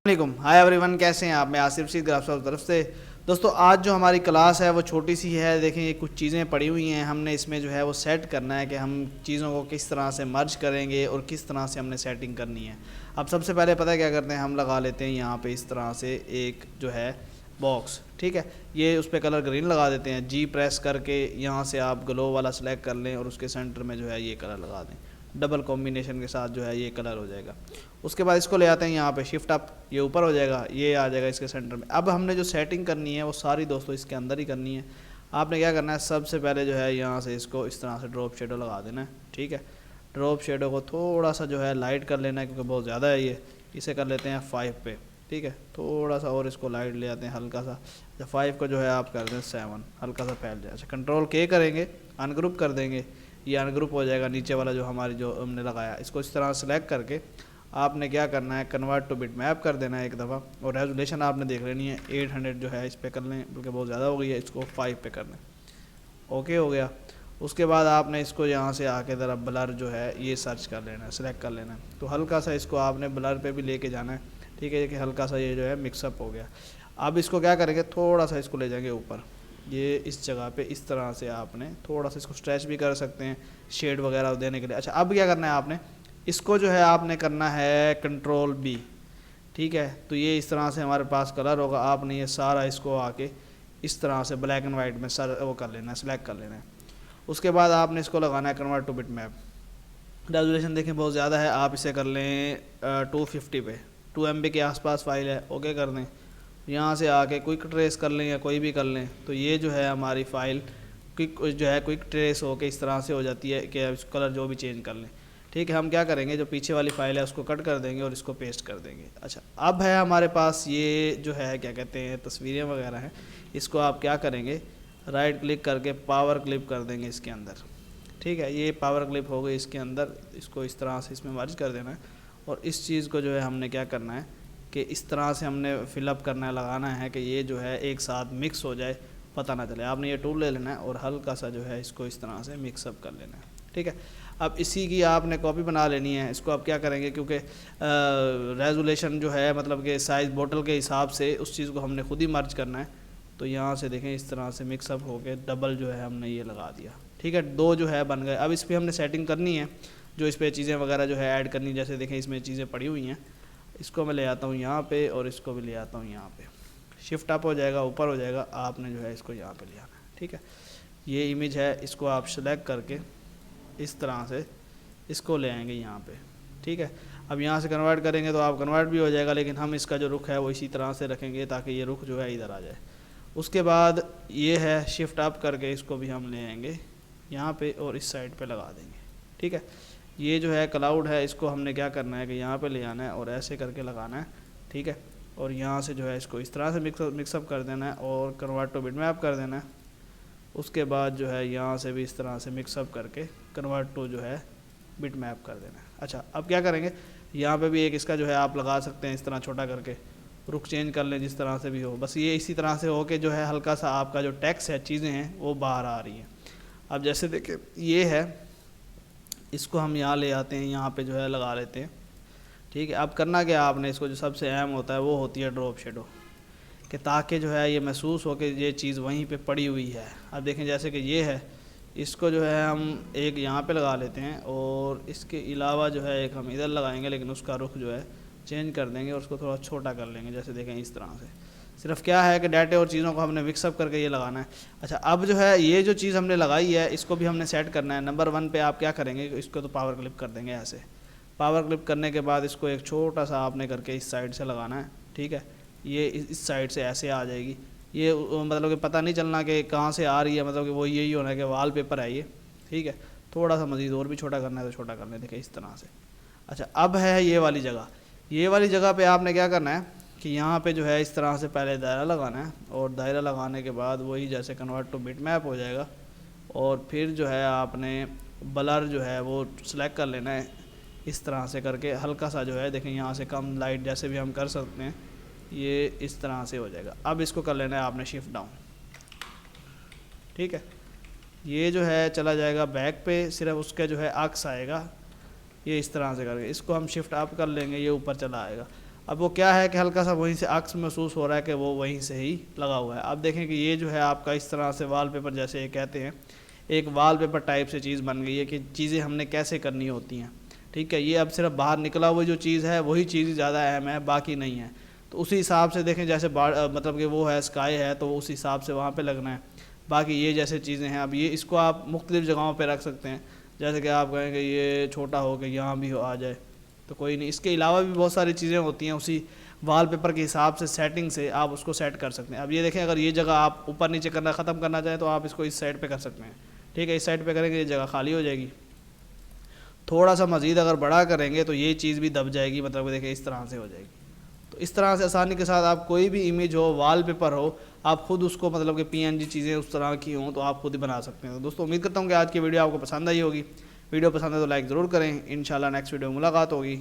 वालेकुम, hi everyone, कैसे हैं आप। मैं आसिफ सी ग्राफ्स तरफ से। दोस्तों आज जो हमारी क्लास है वो छोटी सी है। देखें ये कुछ चीज़ें पड़ी हुई हैं, हमने इसमें जो है वो सेट करना है कि हम चीज़ों को किस तरह से मर्ज करेंगे और किस तरह से हमने सेटिंग करनी है। अब सबसे पहले पता है क्या करते हैं, हम लगा लेते हैं यहाँ पे इस तरह से एक जो है बॉक्स। ठीक है, ये उस पर कलर ग्रीन लगा देते हैं। जी प्रेस करके यहाँ से आप ग्लो वाला सेलेक्ट कर लें और उसके सेंटर में जो है ये कलर लगा दें। डबल कॉम्बिनेशन के साथ जो है ये कलर हो जाएगा। उसके बाद इसको ले आते हैं यहाँ पे, शिफ्ट अप, ये ऊपर हो जाएगा, ये आ जाएगा इसके सेंटर में। अब हमने जो सेटिंग करनी है वो सारी दोस्तों इसके अंदर ही करनी है। आपने क्या करना है, सबसे पहले जो है यहाँ से इसको इस तरह से ड्रॉप शेडो लगा देना है। ठीक है, ड्रॉप शेडो को थोड़ा सा जो है लाइट कर लेना है क्योंकि बहुत ज़्यादा है ये। इसे कर लेते हैं 5 पे। ठीक है, थोड़ा सा और इसको लाइट ले आते हैं हल्का सा। 5 को जो है आप कर दें 7, हल्का सा फैल जाए। अच्छा, कंट्रोल के करेंगे, अनग्रुप कर देंगे, ये अनग्रुप हो जाएगा। नीचे वाला जो हमारी जो हमने लगाया इसको इस तरह सेलेक्ट करके आपने क्या करना है, कन्वर्ट टू बिट मैप कर देना है एक दफ़ा। और रेजोल्यूशन आपने देख लेनी है 800 जो है इस पर कर लें, बल्कि बहुत ज़्यादा हो गई है, इसको 5 पे कर लें। ओके हो गया। उसके बाद आपने इसको यहाँ से आके ज़रा ब्लर जो है ये सर्च कर लेना है, सेलेक्ट कर लेना है। तो हल्का सा इसको आपने ब्लर पे भी लेके जाना है। ठीक है, कि हल्का सा ये जो है मिक्सअप हो गया। अब इसको क्या करेंगे, थोड़ा सा इसको ले जाएंगे ऊपर, ये इस जगह पे इस तरह से आपने थोड़ा सा इसको स्ट्रेच भी कर सकते हैं शेड वगैरह देने के लिए। अच्छा, अब क्या करना है आपने, इसको जो है आपने करना है कंट्रोल बी। ठीक है, तो ये इस तरह से हमारे पास कलर होगा। आपने ये सारा इसको आके इस तरह से ब्लैक एंड वाइट में सर वो कर लेना है, सेलेक्ट कर लेना है। उसके बाद आपने इसको लगाना है convert two bit map. Resolution देखें बहुत ज़्यादा है, आप इसे कर लें 250 पे, 2 MB के आसपास फाइल है। ओके कर दें, यहाँ से आके क्विक ट्रेस कर लें या कोई भी कर लें, तो ये जो है हमारी फ़ाइल क्विक जो है क्विक ट्रेस होके इस तरह से हो जाती है कि कलर जो भी चेंज कर लें। ठीक है, हम क्या करेंगे, जो पीछे वाली फ़ाइल है उसको कट कर देंगे और इसको पेस्ट कर देंगे। अच्छा, अब है हमारे पास ये जो है क्या कहते हैं तस्वीरें वगैरह हैं, इसको आप क्या करेंगे, राइट क्लिक करके पावर क्लिप कर देंगे इसके अंदर। ठीक है, ये पावर क्लिप हो गई इसके अंदर, इसको इस तरह से इसमें मर्ज कर देना है। और इस चीज़ को जो है हमने क्या करना है कि इस तरह से हमने फिलअप करना है, लगाना है कि ये जो है एक साथ मिक्स हो जाए, पता ना चले। आपने ये टूल ले लेना है और हल्का सा जो है इसको इस तरह से मिक्सअप कर लेना है। ठीक है, अब इसी की आपने कॉपी बना लेनी है। इसको आप क्या करेंगे, क्योंकि रेजोल्यूशन जो है मतलब कि साइज़ बोतल के हिसाब से उस चीज़ को हमने खुद ही मर्ज करना है। तो यहाँ से देखें इस तरह से मिक्सअप हो के डबल जो है हमने ये लगा दिया। ठीक है, 2 जो है बन गए। अब इस पर हमने सेटिंग करनी है, जो इस पर चीज़ें वगैरह जो है ऐड करनी, जैसे देखें इसमें चीज़ें पड़ी हुई हैं। इसको मैं ले आता हूँ यहाँ पे और इसको भी ले आता हूँ यहाँ पे। शिफ्ट अप हो जाएगा, ऊपर हो जाएगा, आपने जो है इसको यहाँ पे ले आना है। ठीक है, ये इमेज है, इसको आप सेलेक्ट करके इस तरह से इसको ले आएंगे यहाँ पे। ठीक है, अब यहाँ से कन्वर्ट करेंगे तो आप कन्वर्ट भी हो जाएगा, लेकिन हम इसका जो रुख है वो इसी तरह से रखेंगे ताकि ये रुख जो है इधर आ जाए। उसके बाद ये है, शिफ्ट अप करके इसको भी हम ले आएंगे यहाँ पे और इस साइड पे लगा देंगे। ठीक है, ये जो है क्लाउड है, इसको हमने क्या करना है कि यहाँ पे ले आना है और ऐसे करके लगाना है। ठीक है, और यहाँ से जो है इसको इस तरह से मिक्सअप कर देना है और कन्वर्ट टू बिट मैप कर देना है। उसके बाद जो है यहाँ से भी इस तरह से मिक्सअप करके कन्वर्ट टू जो है बिट मैप कर देना है। अच्छा, अब क्या करेंगे, यहाँ पे भी एक इसका जो है आप लगा सकते हैं इस तरह छोटा करके, रुख चेंज कर लें जिस तरह से भी हो, बस ये इसी तरह से हो के जो है हल्का सा आपका जो टेक्स्ट है, चीज़ें हैं वो बाहर आ रही हैं। अब जैसे देखें ये है, इसको हम यहाँ ले आते हैं, यहाँ पे जो है लगा लेते हैं। ठीक है, अब करना क्या आपने, इसको जो सबसे अहम होता है वो होती है ड्रॉप शेडो, कि ताकि जो है ये महसूस हो कि ये चीज़ वहीं पे पड़ी हुई है। अब देखें जैसे कि ये है, इसको जो है हम एक यहाँ पे लगा लेते हैं और इसके अलावा जो है एक हम इधर लगाएंगे, लेकिन उसका रुख जो है चेंज कर देंगे और उसको थोड़ा छोटा कर लेंगे। जैसे देखें इस तरह से, सिर्फ क्या है कि डाटे और चीज़ों को हमने मिक्सअप करके ये लगाना है। अच्छा, अब जो है ये जो चीज़ हमने लगाई है इसको भी हमने सेट करना है। नंबर 1 पे आप क्या करेंगे, इसको तो पावर क्लिप कर देंगे ऐसे। पावर क्लिप करने के बाद इसको एक छोटा सा आपने करके इस साइड से लगाना है। ठीक है, ये इस साइड से ऐसे आ जाएगी। ये मतलब कि पता नहीं चलना कि कहाँ से आ रही है, मतलब कि वो यही होना है कि वाल पेपर है ये। ठीक है, थोड़ा सा मज़ीद और भी छोटा करना है तो छोटा करना है, देखिए इस तरह से। अच्छा, अब है ये वाली जगह, ये वाली जगह पे आपने क्या करना है कि यहाँ पे जो है इस तरह से पहले दायरा लगाना है और दायरा लगाने के बाद वही जैसे कन्वर्ट टू बिट मैप हो जाएगा। और फिर जो है आपने ब्लर जो है वो सिलेक्ट कर लेना है इस तरह से करके, हल्का सा जो है देखें यहाँ से कम लाइट जैसे भी हम कर सकते हैं, ये इस तरह से हो जाएगा। अब इसको कर लेना है आपने शिफ्ट डाउन। ठीक है, ये जो है चला जाएगा बैक पे, सिर्फ उसके जो है अक्स आएगा, ये इस तरह से करके इसको हम शिफ्ट अप कर लेंगे, ये ऊपर चला आएगा। अब वो क्या है कि हल्का सा वहीं से अक्स महसूस हो रहा है कि वो वहीं से ही लगा हुआ है। अब देखें कि ये जो है आपका इस तरह से वॉलपेपर, जैसे ये कहते हैं एक वॉलपेपर टाइप से चीज़ बन गई है कि चीज़ें हमने कैसे करनी होती हैं। ठीक है, ये अब सिर्फ बाहर निकला हुआ जो चीज़ है वही चीज़ ज़्यादा अहम है, बाकी नहीं है। तो उसी हिसाब से देखें, जैसे मतलब कि वो है स्काई है तो उस हिसाब से वहाँ पे लगना है। बाकी ये जैसे चीज़ें हैं, अब ये इसको आप मुख्तलिफ़ जगहों पे रख सकते हैं। जैसे कि आप कहेंगे ये छोटा हो के यहाँ भी आ जाए तो कोई नहीं, इसके अलावा भी बहुत सारी चीज़ें होती हैं, उसी वॉलपेपर के हिसाब से सेटिंग से आप उसको सेट कर सकते हैं। अब ये देखें, अगर ये जगह आप ऊपर नीचे करना ख़त्म करना चाहें तो आप इसको इस साइड पे कर सकते हैं। ठीक है, इस साइड पे करेंगे ये जगह खाली हो जाएगी। थोड़ा सा मज़ीद अगर बड़ा करेंगे तो ये चीज़ भी दब जाएगी, मतलब कि देखिए इस तरह से हो जाएगी। तो इस तरह से आसानी के साथ आप कोई भी इमेज हो, वॉलपेपर हो, आप खुद उसको मतलब कि PNG चीज़ें उस तरह की हों तो आप खुद ही बना सकते हैं। तो दोस्तों उम्मीद करता हूँ कि आज की वीडियो आपको पसंद आई होगी। वीडियो पसंद है तो लाइक ज़रूर करें। इंशाल्लाह नेक्स्ट वीडियो में मुलाकात होगी।